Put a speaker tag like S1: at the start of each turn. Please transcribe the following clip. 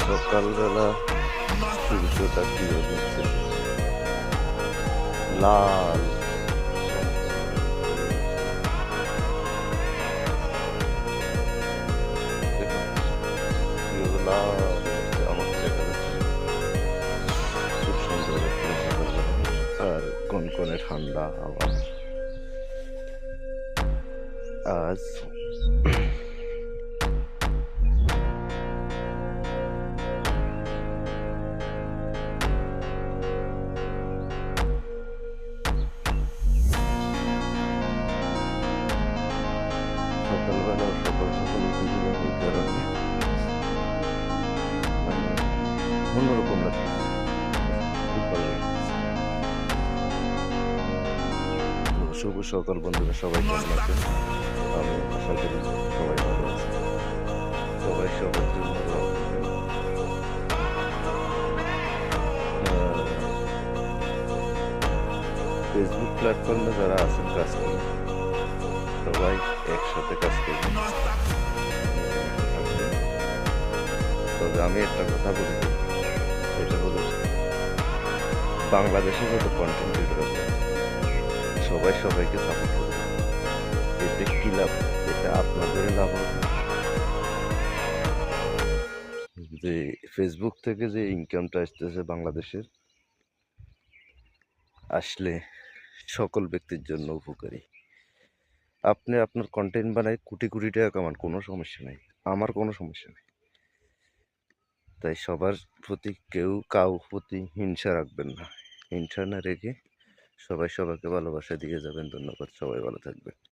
S1: সকালবেলা সূর্যটা কিভাবে উঠতেছে, লাল দেখুন কিভাবে লাল উঠছে, আমার দেখা যাচ্ছে খুব সুন্দর একটা সকালবেলা। আর কনকনে ঠান্ডা হাওয়া। আজ সকালবেলা সকাল সকাল উঠেছিলাম এই কারণে মানে অন্যরকম লাগতেছে, খুব ভালো লাগতেছে। তো শুভ সকাল বন্ধুরা, সবাই কেমন আছেন? আমি আশা করি সবাই ভালো আছে। সবাই সবার জন্য দোয়া করবেন। ফেসবুক প্ল্যাটফর্মে যারা আছেন কাজ করেন, সবাই একসাথে কাজ করবেন, মিলেমিশে থাকবেন। তবে আমি একটা কথা বলি, সেটা হলো বাংলাদেশে যত কন্টেন্ট ক্রিয়েটর আছে সবাই সবাইকে সাপোর্ট করবে। এতে কি লাভ? এতে আপনাদেরই লাভ হবে। যে ফেসবুক থেকে যে ইনকামটা আসতেছে বাংলাদেশের, আসলে সকল ব্যক্তির জন্য উপকারী। আপনি আপনার কন্টেন্ট বানায় কোটি কোটি টাকা কামান, কোনো সমস্যা নাই, আমার কোনো সমস্যা নেই। তাই সবার প্রতি কাউ প্রতি হিংসা রাখবেন না। হিংসা না রেখে সবাই সবাইকে ভালোবাসা দিয়ে যাবেন। ধন্যবাদ, সবাই ভালো থাকবেন।